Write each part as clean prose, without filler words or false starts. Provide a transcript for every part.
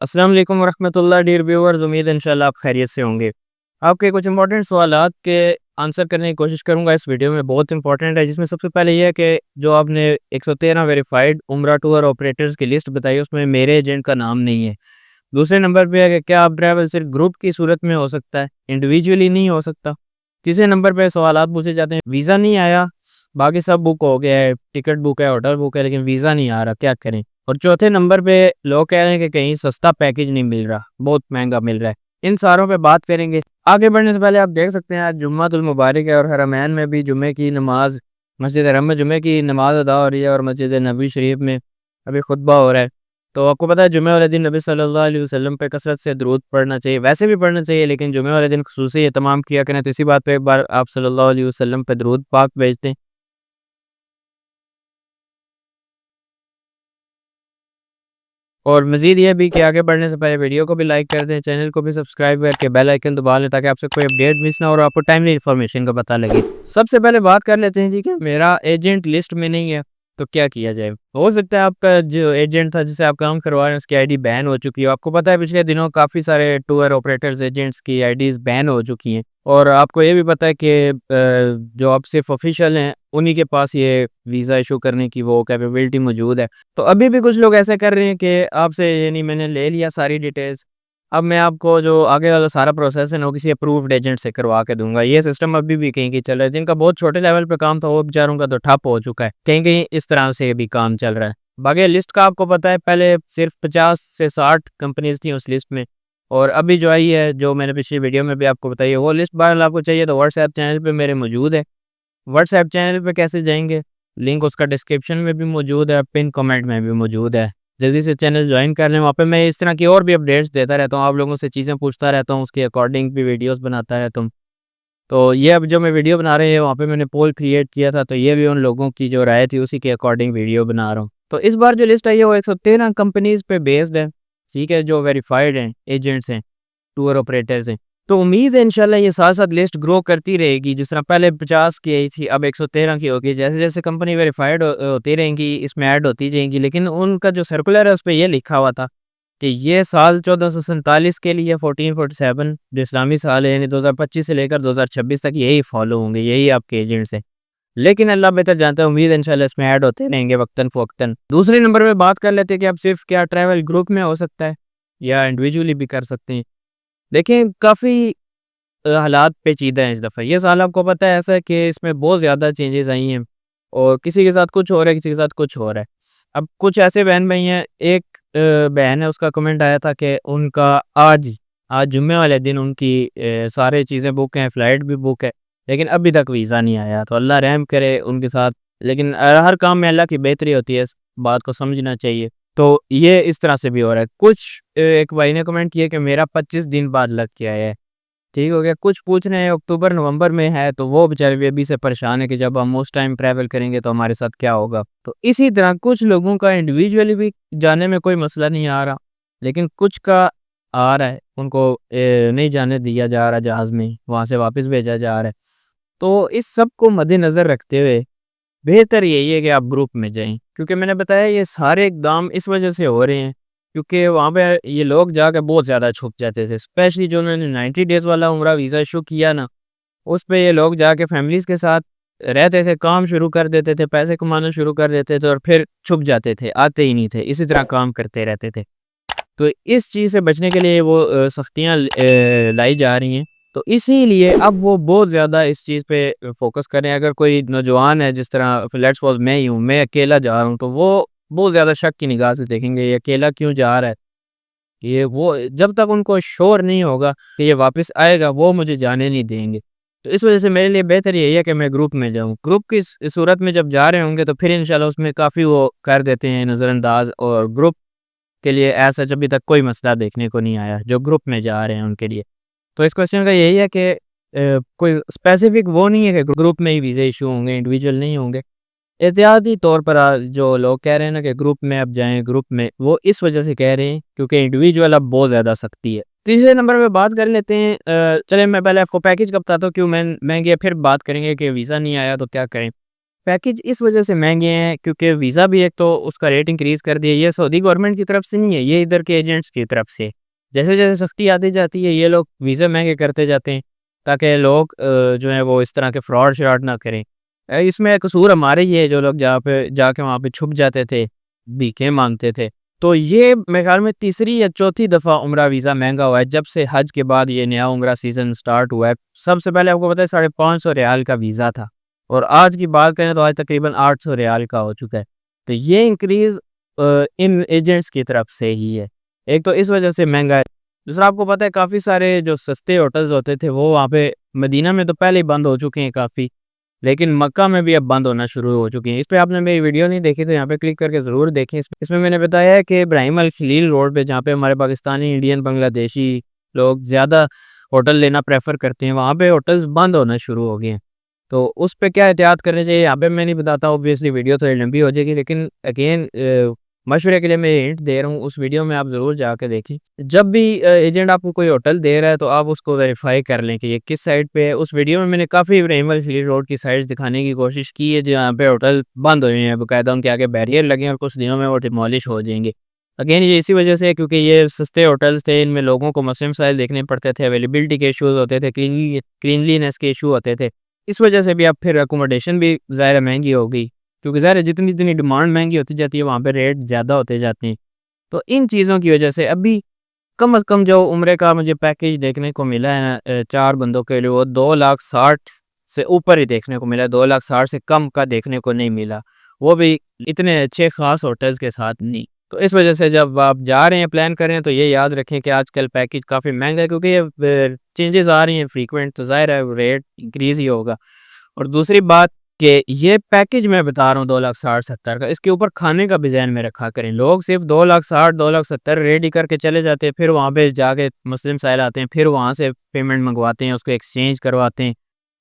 अस्सलाम वालेकुम वरहमतुल्लाह dear viewers, उम्मीद है इंशाल्लाह आप खैरियत से होंगे। आपके कुछ इंपॉर्टेंट सवालात के आंसर करने की कोशिश करूंगा इस वीडियो में, बहुत इंपॉर्टेंट है। जिसमें सबसे पहले ये है कि जो आपने 113 वेरीफाइड उम्रा टूर ऑपरेटर्स की लिस्ट बताई, उसमें मेरे एजेंट का नाम नहीं है। दूसरे नंबर पे है कि क्या आप ट्रैवल सिर्फ ग्रुप की सूरत में हो सकता है, इंडिविजुअली नहीं हो सकता। तीसरे नंबर पे सवालात पूछे जाते हैं, वीज़ा नहीं आया, बाकी सब बुक हो गया है, टिकट बुक है, होटल बुक है, लेकिन वीज़ा नहीं आ रहा, क्या करें। और चौथे नंबर पे लोग कह रहे हैं कि कहीं सस्ता पैकेज नहीं मिल रहा, बहुत महंगा मिल रहा है। इन सारों पे बात करेंगे। आगे बढ़ने से पहले आप देख सकते हैं आज जुम्मतुल मुबारक है और हरमैन में भी जुम्मे की नमाज, मस्जिद हरम में जुम्मे की नमाज अदा हो रही है और मस्जिद नबी शरीफ में अभी खुतबा हो रहा है। तो आपको पता है जुम्मे वाले दिन नबी सल्लल्लाहु अलैहि वसल्लम पे कसरत से दुरूद पढ़ना चाहिए, वैसे भी पढ़ना चाहिए, लेकिन जुम्मे वाले दिन खुसूसी एहतमाम किया करें। तो इसी बात पे एक बार आप सल्लल्लाहु अलैहि वसल्लम पे दुरूद पाक भेजते हैं। और मज़ीद ये भी कि आगे बढ़ने से पहले वीडियो को भी लाइक कर दें, चैनल को भी सब्सक्राइब करके बेल आइकन दबा लें ताकि आपसे कोई अपडेट मिस ना हो और आपको टाइमली इन्फॉर्मेशन का पता लगे। सबसे पहले बात कर लेते हैं जी कि मेरा एजेंट लिस्ट में नहीं है, तो क्या किया जाए। हो सकता है आपका जो एजेंट था जिससे आप काम करवा रहे हैं उसकी आईडी बैन हो चुकी है। आपको पता है पिछले दिनों काफ़ी सारे टूर ऑपरेटर्स एजेंट्स की आईडीज़ बैन हो चुकी हैं। और आपको ये भी पता है कि जो आप सिर्फ ऑफिशियल हैं उन्हीं के पास ये वीज़ा इशू करने की वो कैपेबिलिटी मौजूद है। तो अभी भी कुछ लोग ऐसा कर रहे हैं कि आपसे यानी मैंने ले लिया सारी डिटेल्स, अब मैं आपको जो आगे वाला सारा प्रोसेस है ना वो किसी अप्रूव्ड एजेंट से करवा के दूंगा। ये सिस्टम अभी भी कहीं कहीं चल रहा है, जिनका बहुत छोटे लेवल पे काम था वो बेचारों का तो ठप हो चुका है, कहीं कहीं इस तरह से भी काम चल रहा है। बाकी लिस्ट का आपको पता है पहले सिर्फ 50 से 60 कंपनीज थी उस लिस्ट में, और अभी जो आई है जो मैंने पिछली वीडियो में भी आपको बताई है वो लिस्ट बहरहाल आपको चाहिए तो व्हाट्सएप चैनल पे मेरे मौजूद है। व्हाट्सएप चैनल पे कैसे जाएंगे, लिंक उसका डिस्क्रिप्शन में भी मौजूद है, पिन कमेंट में भी मौजूद है। जल्दी से चैनल ज्वाइन कर लें, वहाँ पे मैं इस तरह की और भी अपडेट्स देता रहता हूँ, आप लोगों से चीज़ें पूछता रहता हूँ, उसके अकॉर्डिंग भी वीडियोस बनाता रहता हूँ। तो ये अब जो मैं वीडियो बना रहे हैं वहाँ पे मैंने पोल क्रिएट किया था, तो ये भी उन लोगों की जो राय थी उसी के अकॉर्डिंग वीडियो बना रहा हूँ। तो इस बार जो लिस्ट आई है वो 113 कंपनीज पे बेस्ड है, ठीक है, जो वेरीफाइड हैं, एजेंट्स हैं, टूर ऑपरेटर्स हैं। तो उम्मीद है इंशाल्लाह ये साथ-साथ लिस्ट ग्रो करती रहेगी, जिस तरह पहले 50 की आई थी, अब 113 की होगी। जैसे-जैसे कंपनी वेरीफाइड होती रहेंगी, इसमें ऐड होती जाएँगी। लेकिन उनका जो सर्कुलर है उसपे ये लिखा हुआ था कि ये साल 1447 के लिए 1447 जो इस्लामी साल है, यानी 2025 से लेकर 2026 तक यही फॉलो होंगे, यही आपके एजेंट्स हैं। लेकिन अल्लाह बेहतर जानता है, उम्मीद है इंशाल्लाह इसमें ऐड होते रहेंगे वक्तन-फ़वक्तन। दूसरे नंबर पे बात कर लेते हैं कि अब सिर्फ क्या ट्रैवल ग्रुप में हो सकता है या इंडिविजुअली भी कर सकते हैं। देखिए काफ़ी हालात पेचीदा हैं इस दफ़ा। ये साल आपको पता है ऐसा है कि इसमें बहुत ज़्यादा चेंजेज़ आई हैं और किसी के साथ कुछ हो रहा है, किसी के साथ कुछ हो रहा है। अब कुछ ऐसे बहन-भाई हैं, एक बहन है उसका कमेंट आया था कि उनका आज जुम्मे वाले दिन उनकी सारी चीज़ें बुक हैं, फ़्लाइट भी बुक है, लेकिन अभी तक वीज़ा नहीं आया। तो अल्लाह रहम करे उनके साथ, लेकिन हर काम में अल्लाह की बेहतरी होती है, इस बात को समझना चाहिए। तो ये इस तरह से भी हो रहा है। कुछ एक भाई ने कमेंट किया कि मेरा 25 दिन बाद लग के आया है। ठीक हो गया। कुछ पूछ रहे हैं अक्टूबर नवंबर में है, तो वो बेचारे भी अभी से परेशान है कि जब हम उस टाइम ट्रैवल करेंगे तो हमारे साथ क्या होगा। तो इसी तरह कुछ लोगों का इंडिविजुअली भी जाने में कोई मसला नहीं आ रहा, लेकिन कुछ का आ रहा है, उनको नहीं जाने दिया जा रहा जहाज़ में, वहाँ से वापस भेजा जा रहा है। तो इस सब को मद्देनज़र रखते हुए बेहतर यही है कि आप ग्रुप में जाएँ, क्योंकि मैंने बताया ये सारे इक़दाम इस वजह से हो रहे हैं, क्योंकि वहाँ पे ये लोग जाके बहुत ज़्यादा छुप जाते थे। स्पेशली जो उन्होंने 90 डेज़ वाला उम्रा वीज़ा इश्यू किया ना, उस पे ये लोग जाके फैमिलीज़ के साथ रहते थे, काम शुरू कर देते थे, पैसे कमाना शुरू कर देते थे और फिर छुप जाते थे, आते ही नहीं थे, इसी तरह काम करते रहते थे। तो इस चीज़ से बचने के लिए वो सख्तियाँ लाई जा रही हैं। तो इसीलिए अब वो बहुत ज़्यादा इस चीज़ पे फ़ोकस कर रहे हैं। अगर कोई नौजवान है जिस तरह लेट्स सपोज़ मैं ही हूँ, मैं अकेला जा रहा हूँ, तो वो बहुत ज़्यादा शक की निगाह से देखेंगे, ये अकेला क्यों जा रहा है? ये वो जब तक उनको श्योर नहीं होगा कि ये वापस आएगा, वो मुझे जाने नहीं देंगे। तो इस वज़ह से मेरे लिए बेहतर यही है कि मैं ग्रुप में जाऊँ। ग्रुप की इस सूरत में जब जा रहे होंगे तो फिर इंशाल्लाह उसमें काफ़ी वो कर देते हैं नज़रअंदाज़, और ग्रुप के लिए ऐसा अभी तक कोई मसला देखने को नहीं आया, जो ग्रुप में जा रहे हैं उनके लिए। तो इस क्वेश्चन का यही है कि कोई स्पेसिफिक वो नहीं है कि ग्रुप में ही वीज़े इशू होंगे, इंडिविजुअल नहीं होंगे। एहतियाती तौर पर जो लोग कह रहे हैं ना कि ग्रुप में अब जाएँ ग्रुप में, वो इस वजह से कह रहे हैं क्योंकि इंडिविजुअल अब बहुत ज़्यादा सख्ती है। तीसरे नंबर पे बात कर लेते हैं, चलिए मैं पहले आपको पैकेज का बताता हूँ क्यों महंगी है, फिर बात करेंगे कि वीज़ा नहीं आया तो क्या करें। पैकेज इस वजह से महंगे हैं क्योंकि वीज़ा भी एक तो उसका रेट इंक्रीज़ कर दिया। ये सऊदी गवर्नमेंट की तरफ से नहीं है, ये इधर के एजेंट्स की तरफ से। जैसे-जैसे सख्ती आती जाती है, ये लोग वीज़ा महँगे करते जाते हैं, ताकि लोग जो हैं वो इस तरह के फ्रॉड-श्रॉड ना करें। इसमें कसूर हमारा ही है, जो लोग जहाँ पे जाके वहाँ पे छुप जाते थे, भीखें माँगते थे। तो ये मेरे ख़्याल में तीसरी या चौथी दफ़ा उम्रा वीज़ा महँगा हुआ है, जब से हज के बाद ये नया उम्रा सीज़न स्टार्ट हुआ है। सबसे पहले आपको पता है 550 रियाल का वीज़ा था और आज की बात करें तो आज तकरीबन 800 रियाल का हो चुका है। तो ये इंक्रीज़ इन एजेंट्स की तरफ से ही है। एक तो इस वजह से महँगा है। दूसरा आपको पता है काफ़ी सारे जो सस्ते होटल्स होते थे वो वहाँ पे मदीना में तो पहले ही बंद हो चुके हैं काफ़ी। लेकिन मक्का में भी अब बंद होना शुरू हो चुकी हैं। इस पे आपने मेरी वीडियो नहीं देखी तो यहाँ पे क्लिक करके ज़रूर देखें। इसमें मैंने बताया है कि इब्राहिम अल खलील रोड पे जहाँ पे हमारे पाकिस्तानी, इंडियन, बांग्लादेशी लोग ज़्यादा होटल लेना प्रेफ़र करते हैं, वहाँ पे होटल्स बंद होना शुरू हो गए हैं। तो उस पे क्या एहतियात करनी चाहिए यहाँ पे मैं नहीं बताता, ऑब्वियसली वीडियो थोड़ी लंबी हो जाएगी, लेकिन अगेन मशवरे के लिए मैं हिंट दे रहा हूँ, उस वीडियो में आप ज़रूर जाके देखें। जब भी एजेंट आपको कोई होटल दे रहा है तो आप उसको वेरीफ़ाई कर लें कि ये किस साइट पे है। उस वीडियो में मैंने काफ़ी इब्राहिम अल खलील रोड की साइट्स दिखाने की कोशिश की है जहाँ पे होटल बंद हुए हैं, बाकायदा उनके आगे बैरियर लगे हैं और कुछ दिनों में वो डिमोलिश हो जाएँगे। अगेन ये इसी वजह से है क्योंकि ये सस्ते होटल्स थे, इनमें लोगों को मसले-मसाइल देखने पड़ते थे, अवेलेबिलिटी के इश्यूज़ होते थे, क्लीनलीनेस के इश्यू होते थे। इस वजह से भी अब फिर अकोमोडेशन भी ज़ाहिर है महँगी हो गई, क्योंकि ज़ाहिर है जितनी-जितनी डिमांड महँगी होती जाती है, वहाँ पे रेट ज़्यादा होते जाते हैं। तो इन चीज़ों की वजह से अभी कम से कम जो उम्रे का मुझे पैकेज देखने को मिला है ना 4 बंदों के लिए, वो 2,60,000 से ऊपर ही देखने को मिला है, 2,60,000 से कम का देखने को नहीं मिला। वो भी इतने अच्छे ख़ास होटल्स के साथ नहीं। तो इस वजह से जब आप जा रहे हैं, प्लान कर रहे हैं, तो ये याद रखें कि आजकल पैकेज काफ़ी महँगा है क्योंकि ये चेंजेज़ आ रही हैं फ्रीक्वेंट, तो ज़ाहिर है रेट इंक्रीज़ ही होगा। और दूसरी बात कि ये पैकेज मैं बता रहा हूँ 2,60,000-70 का, इसके ऊपर खाने का भी ज़हन में रखा करें। लोग सिर्फ़ 2,60,000 2,70,000 रेडी करके चले जाते हैं, फिर वहाँ पे जाके मसले मसाइल आते हैं, फिर वहाँ से पेमेंट मंगवाते हैं, उसको एक्सचेंज करवाते हैं,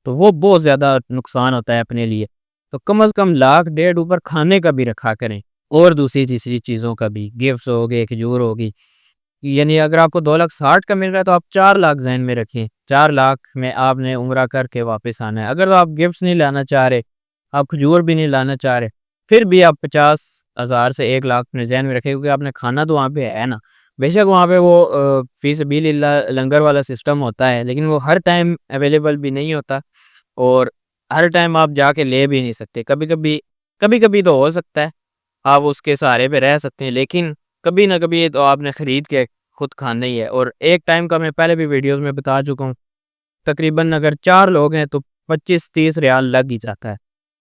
तो वो बहुत ज़्यादा नुकसान होता है अपने लिए। तो कम से कम लाख डेढ़ ऊपर खाने का भी रखा करें और दूसरी तीसरी चीज़ों का भी, गिफ्ट्स हो गए, खजूर होगी। यानी अगर आपको 2,60,000 का मिल रहा है तो आप 4 लाख ज़हन में रखें। 4 लाख में आपने उम्रा करके वापस आना है। अगर तो आप गिफ्ट्स नहीं लाना चाह रहे, आप खजूर भी नहीं लाना चाह रहे, फिर भी आप 50,000 से 1 लाख अपने ज़हन में रखें क्योंकि आपने खाना तो वहाँ पे है ना। बेशक वहाँ पे वो फ़ी सबीलिल्लाह लंगर वाला सिस्टम होता है, लेकिन वो हर टाइम अवेलेबल भी नहीं होता और हर टाइम आप जाके ले भी नहीं सकते। कभी-कभी तो हो सकता है, आप उसके सहारे पे रह सकते हैं, लेकिन कभी ना कभी तो आपने खरीद के खुद खाना ही है। और एक टाइम का मैं पहले भी वीडियोस में बता चुका हूँ, तकरीबन अगर 4 लोग हैं तो 25-30 रियाल लग ही जाता है।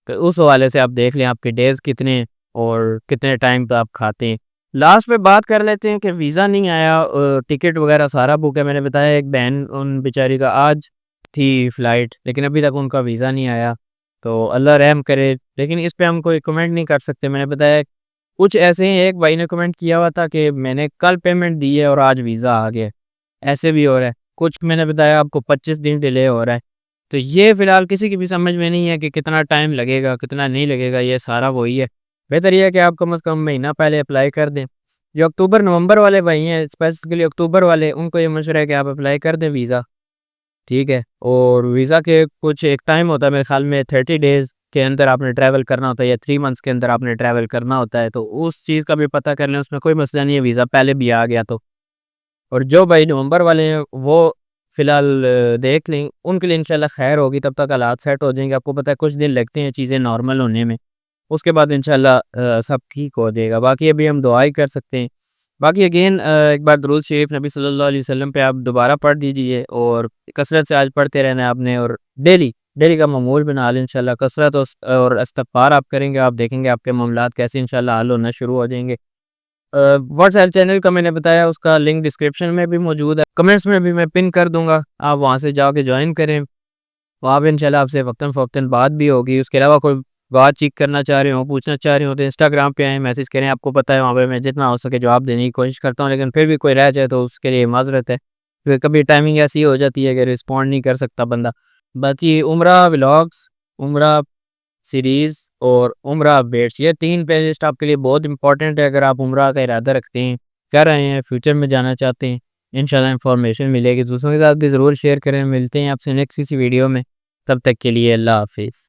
तो उस हवाले से आप देख लें आपके डेज़ कितने और कितने टाइम पे आप खाते हैं। लास्ट में बात कर लेते हैं कि वीज़ा नहीं आया, टिकट वगैरह सारा बुक है। मैंने बताया एक बहन उन बेचारी का आज थी फ्लाइट, लेकिन अभी तक उनका वीज़ा नहीं आया। तो अल्लाह रहम करे, लेकिन इस पे हम कोई कमेंट नहीं कर सकते। मैंने बताया कुछ ऐसे ही एक भाई ने कमेंट किया हुआ था कि मैंने कल पेमेंट दी है और आज वीज़ा आ गया। ऐसे भी हो रहा है। कुछ मैंने बताया आपको 25 दिन डिले हो रहा है। तो ये फ़िलहाल किसी की भी समझ में नहीं है कि कितना टाइम लगेगा, कितना नहीं लगेगा, ये सारा वही है। बेहतर ये है कि आप कम से कम महीना पहले अप्लाई कर दें। जो अक्टूबर-नवंबर वाले भाई हैं, स्पेसिफ़िकली अक्टूबर वाले, उनको ये मशवरा है कि आप अप्लाई कर दें वीज़ा। ठीक है? और वीज़ा के कुछ एक टाइम होता है मेरे ख़्याल में 30 डेज़ के अंदर आपने ट्रैवल करना होता है या 3 मंथ्स के अंदर आपने ट्रैवल करना होता है, तो उस चीज़ का भी पता कर लें, उसमें कोई मसला नहीं है, वीज़ा पहले भी आ गया तो। और जो भाई नवंबर वाले हैं वो फ़िलहाल देख लें, उनके लिए इंशाल्लाह खैर होगी, तब तक हालात सेट हो जाएँगे। आपको पता है कुछ दिन लगते हैं चीज़ें नॉर्मल होने में, उसके बाद इंशाल्लाह सब ठीक हो जाएगा। बाकी अभी हम दुआ ही कर सकते हैं। बाकी अगेन एक बार दुरूद शरीफ नबी सल्लल्लाहु अलैहि वसल्लम पे आप दोबारा पढ़ दीजिए और कसरत से आज पढ़ते रहना है आपने और डेली डेली का मामूल बना लें इंशाल्लाह। कसरत और इस्तिग़फ़ार आप करेंगे, आप देखेंगे आपके मामलात कैसे इंशाल्लाह हल होना शुरू हो जाएँगे। व्हाट्सएप चैनल का मैंने बताया, उसका लिंक डिस्क्रिप्शन में भी मौजूद है, कमेंट्स में भी मैं पिन कर दूँगा, आप वहाँ से जाके जॉइन करें। वहाँ पे इंशाल्लाह आपसे वक़्तन-फ़वक़्तन बात भी होगी। उसके अलावा कोई बातचीत करना चाह रहे हो, पूछना चाह रहे हो तो इंस्टाग्राम पे आएँ, मैसेज करें। आपको पता है वहाँ पे मैं जितना हो सके जवाब देने की कोशिश करता हूँ, लेकिन फिर भी कोई रह जाए तो उसके लिए माज़रत है। क्योंकि कभी टाइमिंग ऐसी हो जाती है कि रिस्पॉन्ड नहीं कर सकता बंदा। बाकी उम्रा व्लॉग्स, उम्रा सीरीज़ और उम्रा अपडेट्स, ये 3 प्लेलिस्ट आपके लिए बहुत इंपॉर्टेंट है अगर आप उम्रा का इरादा रखते हैं, कर रहे हैं, फ्यूचर में जाना चाहते हैं। इंशाल्लाह इन्फॉर्मेशन मिलेगी, दूसरों के साथ भी ज़रूर शेयर करें। मिलते हैं आपसे नेक्स्ट किसी वीडियो में, तब तक के लिए अल्लाह हाफ़िज़।